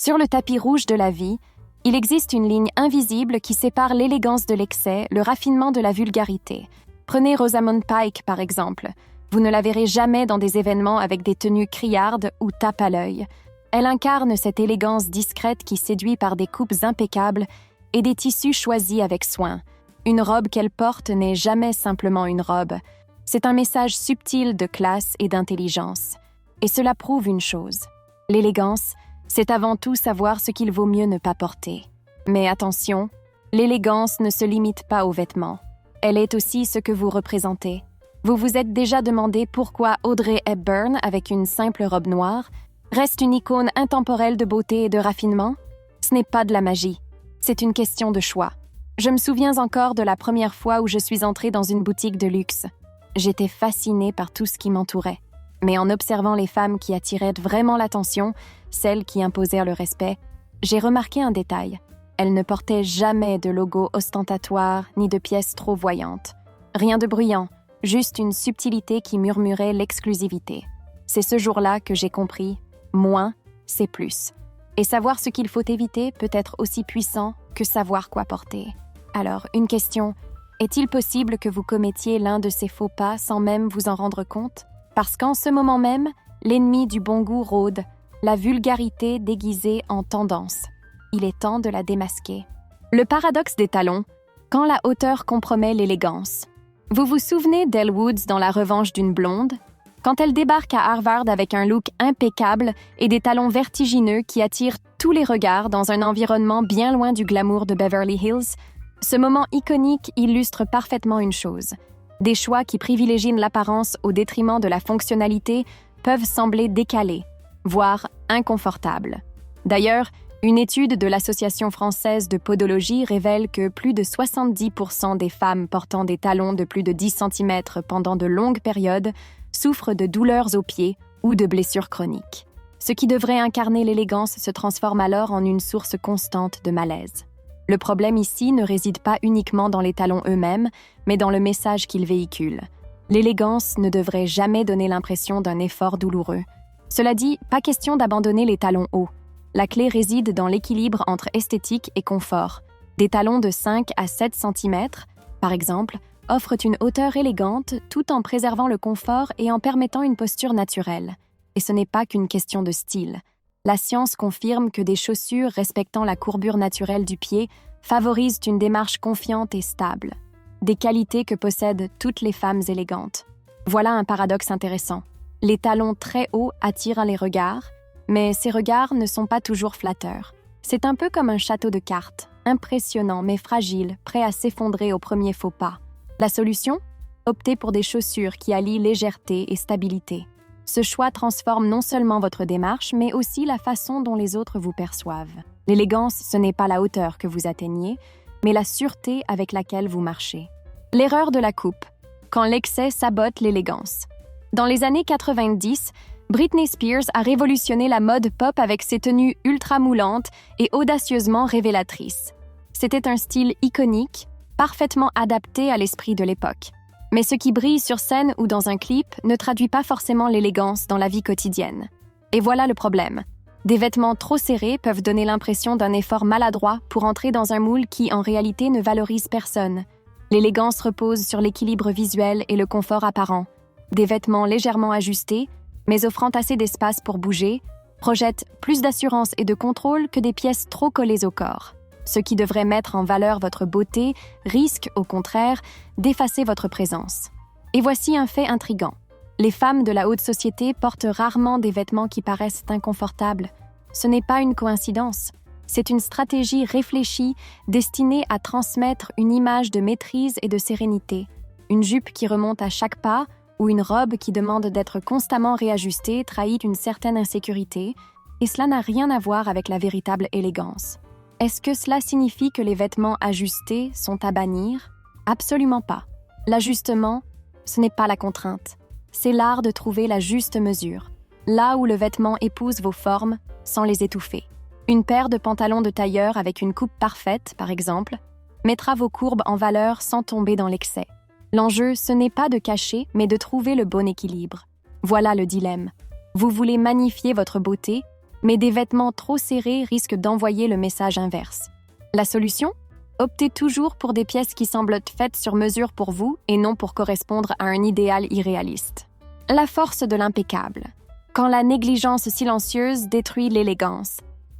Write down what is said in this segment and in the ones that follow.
Sur le tapis rouge de la vie, il existe une ligne invisible qui sépare l'élégance de l'excès, le raffinement de la vulgarité. Prenez Rosamund Pike, par exemple. Vous ne la verrez jamais dans des événements avec des tenues criardes ou tape à l'œil. Elle incarne cette élégance discrète qui séduit par des coupes impeccables et des tissus choisis avec soin. Une robe qu'elle porte n'est jamais simplement une robe. C'est un message subtil de classe et d'intelligence. Et cela prouve une chose. L'élégance, c'est avant tout savoir ce qu'il vaut mieux ne pas porter. Mais attention, l'élégance ne se limite pas aux vêtements. Elle est aussi ce que vous représentez. Vous vous êtes déjà demandé pourquoi Audrey Hepburn, avec une simple robe noire, reste une icône intemporelle de beauté et de raffinement? Ce n'est pas de la magie. C'est une question de choix. Je me souviens encore de la première fois où je suis entrée dans une boutique de luxe. J'étais fascinée par tout ce qui m'entourait. Mais en observant les femmes qui attiraient vraiment l'attention, celles qui imposèrent le respect, j'ai remarqué un détail. Elles ne portaient jamais de logo ostentatoire ni de pièces trop voyantes. Rien de bruyant, juste une subtilité qui murmurait l'exclusivité. C'est ce jour-là que j'ai compris, moins, c'est plus. Et savoir ce qu'il faut éviter peut être aussi puissant que savoir quoi porter. Alors, une question, est-il possible que vous commettiez l'un de ces faux pas sans même vous en rendre compte? Parce qu'en ce moment même, l'ennemi du bon goût rôde, la vulgarité déguisée en tendance. Il est temps de la démasquer. Le paradoxe des talons, quand la hauteur compromet l'élégance. Vous vous souvenez d'Elle Woods dans La Revanche d'une blonde? Quand elle débarque à Harvard avec un look impeccable et des talons vertigineux qui attirent tous les regards dans un environnement bien loin du glamour de Beverly Hills, ce moment iconique illustre parfaitement une chose. Des choix qui privilégient l'apparence au détriment de la fonctionnalité peuvent sembler décalés, voire inconfortables. D'ailleurs, une étude de l'Association française de podologie révèle que plus de 70% des femmes portant des talons de plus de 10 cm pendant de longues périodes souffrent de douleurs aux pieds ou de blessures chroniques. Ce qui devrait incarner l'élégance se transforme alors en une source constante de malaise. Le problème ici ne réside pas uniquement dans les talons eux-mêmes, mais dans le message qu'ils véhiculent. L'élégance ne devrait jamais donner l'impression d'un effort douloureux. Cela dit, pas question d'abandonner les talons hauts. La clé réside dans l'équilibre entre esthétique et confort. Des talons de 5 à 7 cm, par exemple, offrent une hauteur élégante tout en préservant le confort et en permettant une posture naturelle. Et ce n'est pas qu'une question de style. La science confirme que des chaussures respectant la courbure naturelle du pied favorisent une démarche confiante et stable. Des qualités que possèdent toutes les femmes élégantes. Voilà un paradoxe intéressant. Les talons très hauts attirent les regards, mais ces regards ne sont pas toujours flatteurs. C'est un peu comme un château de cartes, impressionnant mais fragile, prêt à s'effondrer au premier faux pas. La solution? Optez pour des chaussures qui allient légèreté et stabilité. Ce choix transforme non seulement votre démarche, mais aussi la façon dont les autres vous perçoivent. L'élégance, ce n'est pas la hauteur que vous atteignez, mais la sûreté avec laquelle vous marchez. L'erreur de la coupe, quand l'excès sabote l'élégance. Dans les années 90, Britney Spears a révolutionné la mode pop avec ses tenues ultra moulantes et audacieusement révélatrices. C'était un style iconique, parfaitement adapté à l'esprit de l'époque. Mais ce qui brille sur scène ou dans un clip ne traduit pas forcément l'élégance dans la vie quotidienne. Et voilà le problème. Des vêtements trop serrés peuvent donner l'impression d'un effort maladroit pour entrer dans un moule qui, en réalité, ne valorise personne. L'élégance repose sur l'équilibre visuel et le confort apparent. Des vêtements légèrement ajustés, mais offrant assez d'espace pour bouger, projettent plus d'assurance et de contrôle que des pièces trop collées au corps. Ce qui devrait mettre en valeur votre beauté risque, au contraire, d'effacer votre présence. Et voici un fait intrigant. Les femmes de la haute société portent rarement des vêtements qui paraissent inconfortables. Ce n'est pas une coïncidence. C'est une stratégie réfléchie destinée à transmettre une image de maîtrise et de sérénité. Une jupe qui remonte à chaque pas ou une robe qui demande d'être constamment réajustée trahit une certaine insécurité, et cela n'a rien à voir avec la véritable élégance. Est-ce que cela signifie que les vêtements ajustés sont à bannir? Absolument pas. L'ajustement, ce n'est pas la contrainte. C'est l'art de trouver la juste mesure, là où le vêtement épouse vos formes sans les étouffer. Une paire de pantalons de tailleur avec une coupe parfaite, par exemple, mettra vos courbes en valeur sans tomber dans l'excès. L'enjeu, ce n'est pas de cacher, mais de trouver le bon équilibre. Voilà le dilemme. Vous voulez magnifier votre beauté, mais des vêtements trop serrés risquent d'envoyer le message inverse. La solution ? Optez toujours pour des pièces qui semblent faites sur mesure pour vous et non pour correspondre à un idéal irréaliste. La force de l'impeccable. Quand la négligence silencieuse détruit l'élégance.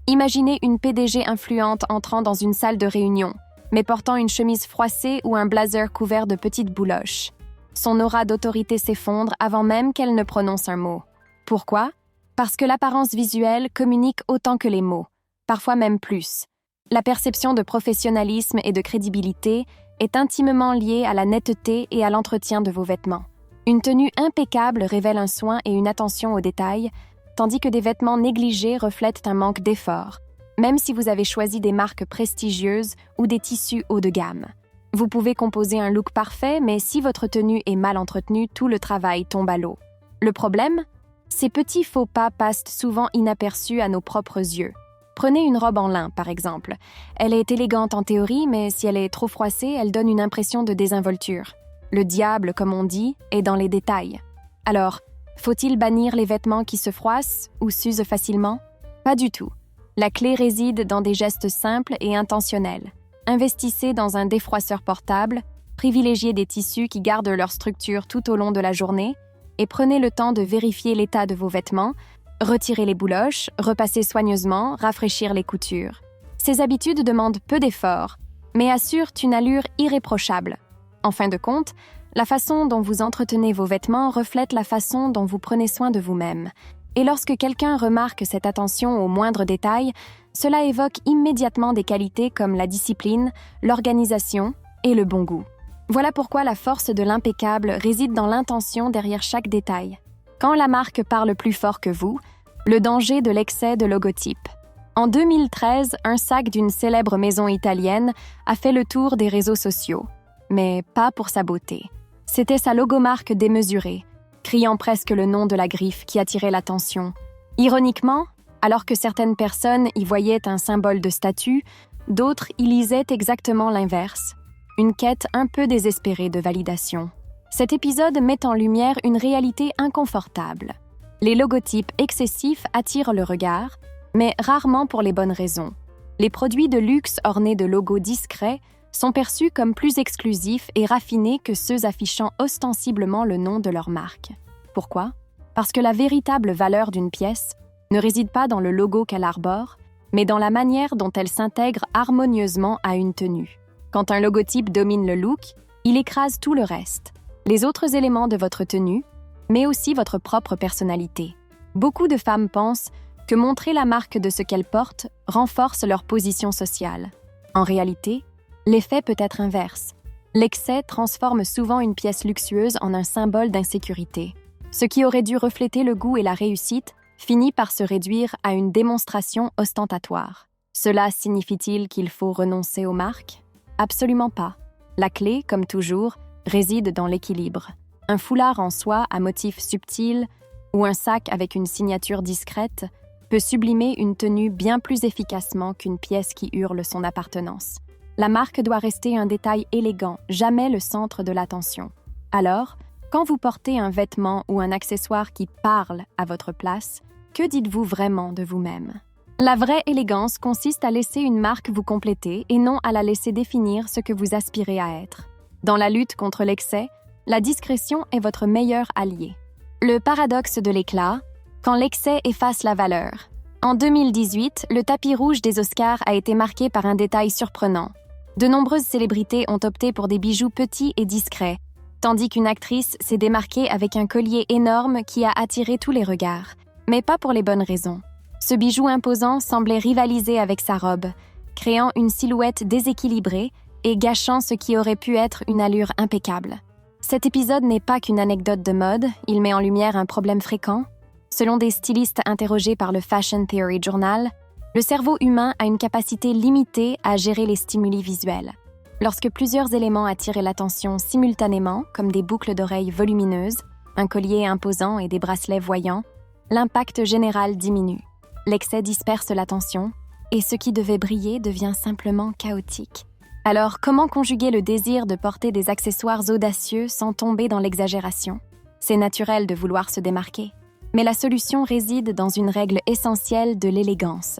Imaginez une PDG influente entrant dans une salle de réunion, mais portant une chemise froissée ou un blazer couvert de petites bouloches. Son aura d'autorité s'effondre avant même qu'elle ne prononce un mot. Pourquoi ? Parce que l'apparence visuelle communique autant que les mots, parfois même plus. La perception de professionnalisme et de crédibilité est intimement liée à la netteté et à l'entretien de vos vêtements. Une tenue impeccable révèle un soin et une attention aux détails, tandis que des vêtements négligés reflètent un manque d'effort, même si vous avez choisi des marques prestigieuses ou des tissus haut de gamme. Vous pouvez composer un look parfait, mais si votre tenue est mal entretenue, tout le travail tombe à l'eau. Le problème ? Ces petits faux pas passent souvent inaperçus à nos propres yeux. Prenez une robe en lin, par exemple. Elle est élégante en théorie, mais si elle est trop froissée, elle donne une impression de désinvolture. Le diable, comme on dit, est dans les détails. Alors, faut-il bannir les vêtements qui se froissent ou s'usent facilement ? Pas du tout. La clé réside dans des gestes simples et intentionnels. Investissez dans un défroisseur portable, privilégiez des tissus qui gardent leur structure tout au long de la journée et prenez le temps de vérifier l'état de vos vêtements, retirer les bouloches, repasser soigneusement, rafraîchir les coutures. Ces habitudes demandent peu d'efforts, mais assurent une allure irréprochable. En fin de compte, la façon dont vous entretenez vos vêtements reflète la façon dont vous prenez soin de vous-même. Et lorsque quelqu'un remarque cette attention aux moindres détails, cela évoque immédiatement des qualités comme la discipline, l'organisation et le bon goût. Voilà pourquoi la force de l'impeccable réside dans l'intention derrière chaque détail. Quand la marque parle plus fort que vous, le danger de l'excès de logotype. En 2013, un sac d'une célèbre maison italienne a fait le tour des réseaux sociaux, mais pas pour sa beauté. C'était sa logomarque démesurée, criant presque le nom de la griffe qui attirait l'attention. Ironiquement, alors que certaines personnes y voyaient un symbole de statut, d'autres y lisaient exactement l'inverse, une quête un peu désespérée de validation. Cet épisode met en lumière une réalité inconfortable. Les logotypes excessifs attirent le regard, mais rarement pour les bonnes raisons. Les produits de luxe ornés de logos discrets sont perçus comme plus exclusifs et raffinés que ceux affichant ostensiblement le nom de leur marque. Pourquoi ? Parce que la véritable valeur d'une pièce ne réside pas dans le logo qu'elle arbore, mais dans la manière dont elle s'intègre harmonieusement à une tenue. Quand un logotype domine le look, il écrase tout le reste, les autres éléments de votre tenue, mais aussi votre propre personnalité. Beaucoup de femmes pensent que montrer la marque de ce qu'elles portent renforce leur position sociale. En réalité, l'effet peut être inverse. L'excès transforme souvent une pièce luxueuse en un symbole d'insécurité. Ce qui aurait dû refléter le goût et la réussite finit par se réduire à une démonstration ostentatoire. Cela signifie-t-il qu'il faut renoncer aux marques ? Absolument pas. La clé, comme toujours, réside dans l'équilibre. Un foulard en soie à motif subtil ou un sac avec une signature discrète peut sublimer une tenue bien plus efficacement qu'une pièce qui hurle son appartenance. La marque doit rester un détail élégant, jamais le centre de l'attention. Alors, quand vous portez un vêtement ou un accessoire qui parle à votre place, que dites-vous vraiment de vous-même ? La vraie élégance consiste à laisser une marque vous compléter et non à la laisser définir ce que vous aspirez à être. Dans la lutte contre l'excès, la discrétion est votre meilleur allié. Le paradoxe de l'éclat, quand l'excès efface la valeur. En 2018, le tapis rouge des Oscars a été marqué par un détail surprenant. De nombreuses célébrités ont opté pour des bijoux petits et discrets, tandis qu'une actrice s'est démarquée avec un collier énorme qui a attiré tous les regards, mais pas pour les bonnes raisons. Ce bijou imposant semblait rivaliser avec sa robe, créant une silhouette déséquilibrée et gâchant ce qui aurait pu être une allure impeccable. Cet épisode n'est pas qu'une anecdote de mode, il met en lumière un problème fréquent. Selon des stylistes interrogés par le Fashion Theory Journal, le cerveau humain a une capacité limitée à gérer les stimuli visuels. Lorsque plusieurs éléments attirent l'attention simultanément, comme des boucles d'oreilles volumineuses, un collier imposant et des bracelets voyants, l'impact général diminue. L'excès disperse l'attention, et ce qui devait briller devient simplement chaotique. Alors, comment conjuguer le désir de porter des accessoires audacieux sans tomber dans l'exagération ? C'est naturel de vouloir se démarquer. Mais la solution réside dans une règle essentielle de l'élégance.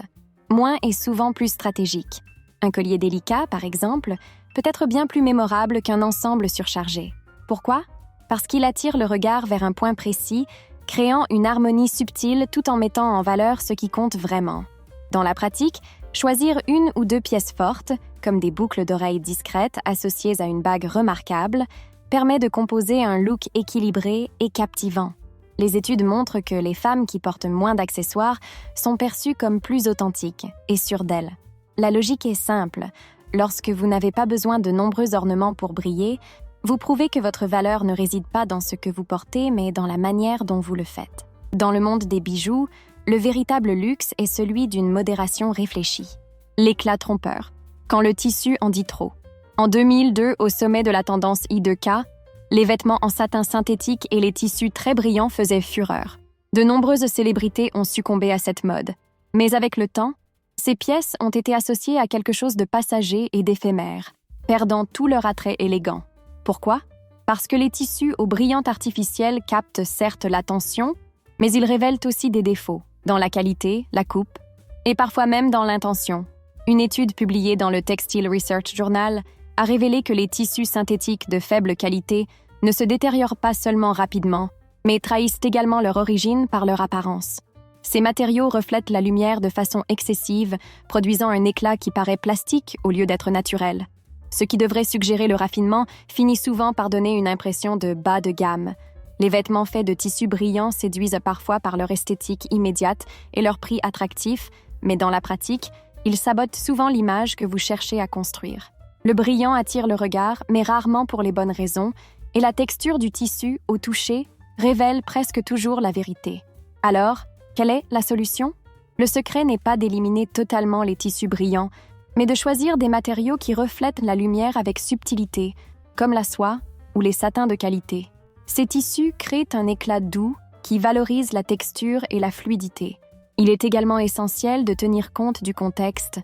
Moins est souvent plus stratégique. Un collier délicat, par exemple, peut être bien plus mémorable qu'un ensemble surchargé. Pourquoi? Parce qu'il attire le regard vers un point précis, créant une harmonie subtile tout en mettant en valeur ce qui compte vraiment. Dans la pratique, choisir une ou deux pièces fortes, comme des boucles d'oreilles discrètes associées à une bague remarquable, permet de composer un look équilibré et captivant. Les études montrent que les femmes qui portent moins d'accessoires sont perçues comme plus authentiques et sûres d'elles. La logique est simple. Lorsque vous n'avez pas besoin de nombreux ornements pour briller, vous prouvez que votre valeur ne réside pas dans ce que vous portez, mais dans la manière dont vous le faites. Dans le monde des bijoux, le véritable luxe est celui d'une modération réfléchie. L'éclat trompeur, quand le tissu en dit trop. En 2002, au sommet de la tendance I2K, les vêtements en satin synthétique et les tissus très brillants faisaient fureur. De nombreuses célébrités ont succombé à cette mode. Mais avec le temps, ces pièces ont été associées à quelque chose de passager et d'éphémère, perdant tout leur attrait élégant. Pourquoi? Parce que les tissus aux brillantes artificielles captent certes l'attention, mais ils révèlent aussi des défauts, dans la qualité, la coupe, et parfois même dans l'intention. Une étude publiée dans le Textile Research Journal a révélé que les tissus synthétiques de faible qualité ne se détériorent pas seulement rapidement, mais trahissent également leur origine par leur apparence. Ces matériaux reflètent la lumière de façon excessive, produisant un éclat qui paraît plastique au lieu d'être naturel. Ce qui devrait suggérer le raffinement finit souvent par donner une impression de bas de gamme. Les vêtements faits de tissus brillants séduisent parfois par leur esthétique immédiate et leur prix attractif, mais dans la pratique, ils sabotent souvent l'image que vous cherchez à construire. Le brillant attire le regard, mais rarement pour les bonnes raisons, et la texture du tissu, au toucher, révèle presque toujours la vérité. Alors, quelle est la solution? Le secret n'est pas d'éliminer totalement les tissus brillants, mais de choisir des matériaux qui reflètent la lumière avec subtilité, comme la soie ou les satins de qualité. Ces tissus créent un éclat doux qui valorise la texture et la fluidité. Il est également essentiel de tenir compte du contexte.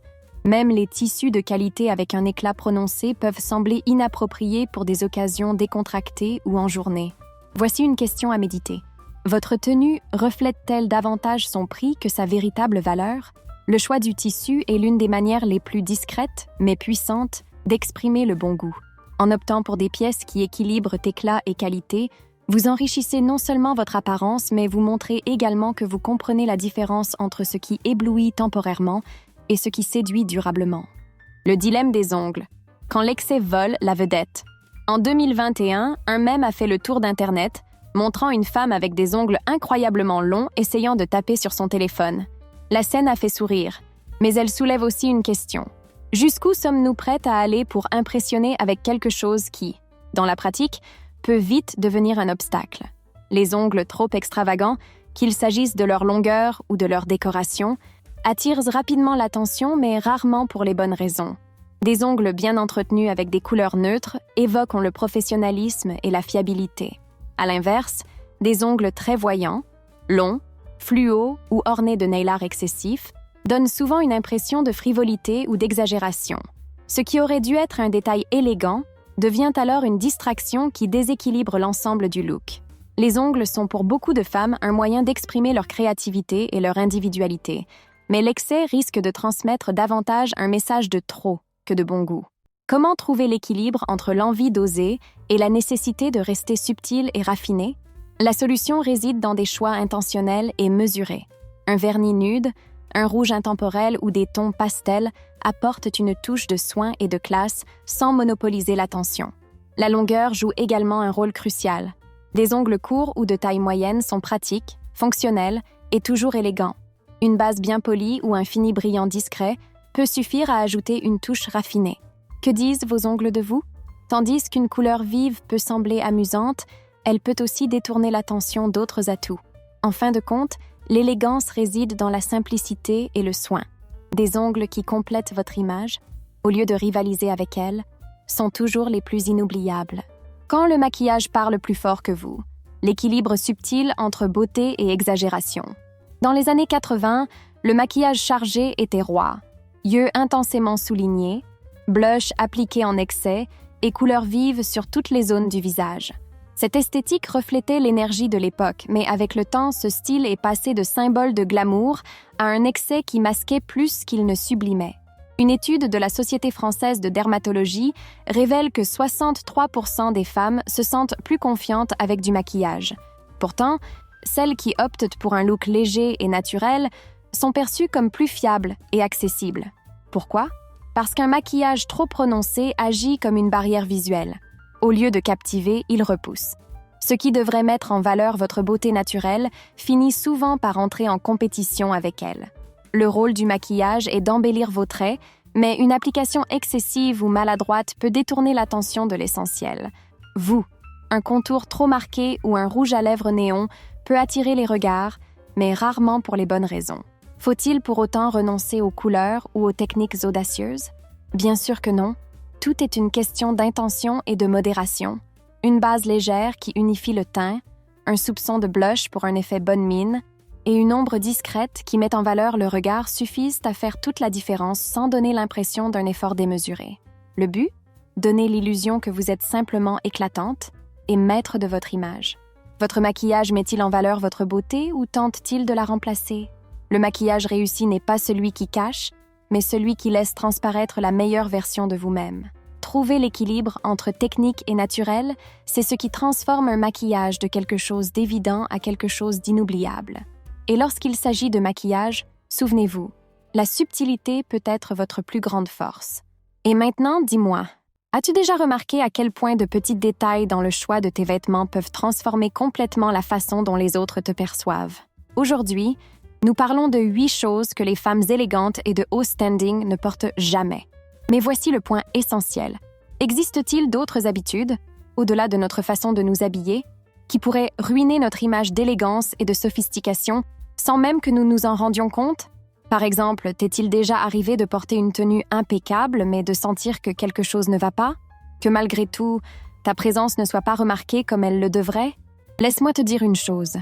Même les tissus de qualité avec un éclat prononcé peuvent sembler inappropriés pour des occasions décontractées ou en journée. Voici une question à méditer. Votre tenue reflète-t-elle davantage son prix que sa véritable valeur? Le choix du tissu est l'une des manières les plus discrètes, mais puissantes, d'exprimer le bon goût. En optant pour des pièces qui équilibrent éclat et qualité, vous enrichissez non seulement votre apparence, mais vous montrez également que vous comprenez la différence entre ce qui éblouit temporairement et ce qui séduit durablement. Le dilemme des ongles. Quand l'excès vole la vedette. En 2021, un mème a fait le tour d'Internet, montrant une femme avec des ongles incroyablement longs essayant de taper sur son téléphone. La scène a fait sourire, mais elle soulève aussi une question. Jusqu'où sommes-nous prêtes à aller pour impressionner avec quelque chose qui, dans la pratique, peut vite devenir un obstacle? Les ongles trop extravagants, qu'il s'agisse de leur longueur ou de leur décoration, attirent rapidement l'attention, mais rarement pour les bonnes raisons. Des ongles bien entretenus avec des couleurs neutres évoquent le professionnalisme et la fiabilité. À l'inverse, des ongles très voyants, longs, fluo ou ornés de nail art excessif, donnent souvent une impression de frivolité ou d'exagération. Ce qui aurait dû être un détail élégant devient alors une distraction qui déséquilibre l'ensemble du look. Les ongles sont pour beaucoup de femmes un moyen d'exprimer leur créativité et leur individualité, mais l'excès risque de transmettre davantage un message de trop que de bon goût. Comment trouver l'équilibre entre l'envie d'oser et la nécessité de rester subtil et raffiné? La solution réside dans des choix intentionnels et mesurés. Un vernis nude, un rouge intemporel ou des tons pastels apportent une touche de soin et de classe sans monopoliser l'attention. La longueur joue également un rôle crucial. Des ongles courts ou de taille moyenne sont pratiques, fonctionnels et toujours élégants. Une base bien polie ou un fini brillant discret peut suffire à ajouter une touche raffinée. Que disent vos ongles de vous? Tandis qu'une couleur vive peut sembler amusante, elle peut aussi détourner l'attention d'autres atouts. En fin de compte, l'élégance réside dans la simplicité et le soin. Des ongles qui complètent votre image, au lieu de rivaliser avec elle, sont toujours les plus inoubliables. Quand le maquillage parle plus fort que vous, l'équilibre subtil entre beauté et exagération. Dans les années 80, le maquillage chargé était roi. Yeux intensément soulignés, blush appliqué en excès et couleurs vives sur toutes les zones du visage. Cette esthétique reflétait l'énergie de l'époque, mais avec le temps, ce style est passé de symbole de glamour à un excès qui masquait plus qu'il ne sublimait. Une étude de la Société française de dermatologie révèle que 63% des femmes se sentent plus confiantes avec du maquillage. Pourtant, celles qui optent pour un look léger et naturel sont perçues comme plus fiables et accessibles. Pourquoi? Parce qu'un maquillage trop prononcé agit comme une barrière visuelle. Au lieu de captiver, il repousse. Ce qui devrait mettre en valeur votre beauté naturelle finit souvent par entrer en compétition avec elle. Le rôle du maquillage est d'embellir vos traits, mais une application excessive ou maladroite peut détourner l'attention de l'essentiel. Vous, un contour trop marqué ou un rouge à lèvres néon peut attirer les regards, mais rarement pour les bonnes raisons. Faut-il pour autant renoncer aux couleurs ou aux techniques audacieuses? Bien sûr que non. Tout est une question d'intention et de modération. Une base légère qui unifie le teint, un soupçon de blush pour un effet bonne mine, et une ombre discrète qui met en valeur le regard suffisent à faire toute la différence sans donner l'impression d'un effort démesuré. Le but? Donner l'illusion que vous êtes simplement éclatante et maître de votre image. Votre maquillage met-il en valeur votre beauté ou tente-t-il de la remplacer? Le maquillage réussi n'est pas celui qui cache, mais celui qui laisse transparaître la meilleure version de vous-même. Trouver l'équilibre entre technique et naturel, c'est ce qui transforme un maquillage de quelque chose d'évident à quelque chose d'inoubliable. Et lorsqu'il s'agit de maquillage, souvenez-vous, la subtilité peut être votre plus grande force. Et maintenant, dis-moi, as-tu déjà remarqué à quel point de petits détails dans le choix de tes vêtements peuvent transformer complètement la façon dont les autres te perçoivent? Aujourd'hui, nous parlons de 8 choses que les femmes élégantes et de haut standing ne portent jamais. Mais voici le point essentiel. Existe-t-il d'autres habitudes, au-delà de notre façon de nous habiller, qui pourraient ruiner notre image d'élégance et de sophistication sans même que nous nous en rendions compte? Par exemple, t'est-il déjà arrivé de porter une tenue impeccable mais de sentir que quelque chose ne va pas? Que malgré tout, ta présence ne soit pas remarquée comme elle le devrait? Laisse-moi te dire une chose.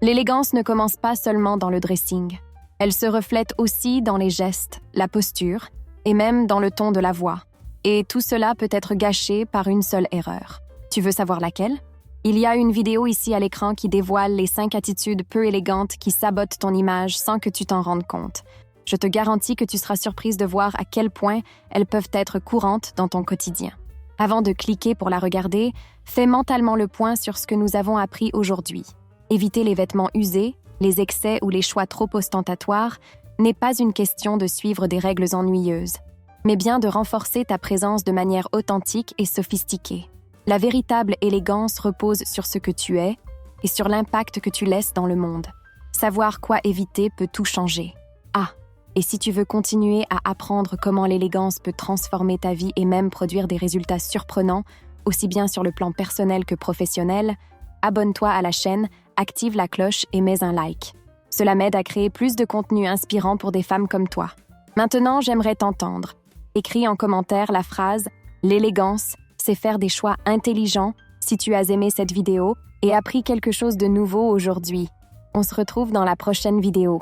L'élégance ne commence pas seulement dans le dressing. Elle se reflète aussi dans les gestes, la posture et même dans le ton de la voix. Et tout cela peut être gâché par une seule erreur. Tu veux savoir laquelle? Il y a une vidéo ici à l'écran qui dévoile les 5 attitudes peu élégantes qui sabotent ton image sans que tu t'en rendes compte. Je te garantis que tu seras surprise de voir à quel point elles peuvent être courantes dans ton quotidien. Avant de cliquer pour la regarder, fais mentalement le point sur ce que nous avons appris aujourd'hui. Éviter les vêtements usés, les excès ou les choix trop ostentatoires n'est pas une question de suivre des règles ennuyeuses, mais bien de renforcer ta présence de manière authentique et sophistiquée. La véritable élégance repose sur ce que tu es et sur l'impact que tu laisses dans le monde. Savoir quoi éviter peut tout changer. Ah, et si tu veux continuer à apprendre comment l'élégance peut transformer ta vie et même produire des résultats surprenants, aussi bien sur le plan personnel que professionnel, abonne-toi à la chaîne, active la cloche et mets un like. Cela m'aide à créer plus de contenu inspirant pour des femmes comme toi. Maintenant, j'aimerais t'entendre. Écris en commentaire la phrase « L'élégance, c'est faire des choix intelligents » si tu as aimé cette vidéo et appris quelque chose de nouveau aujourd'hui. On se retrouve dans la prochaine vidéo.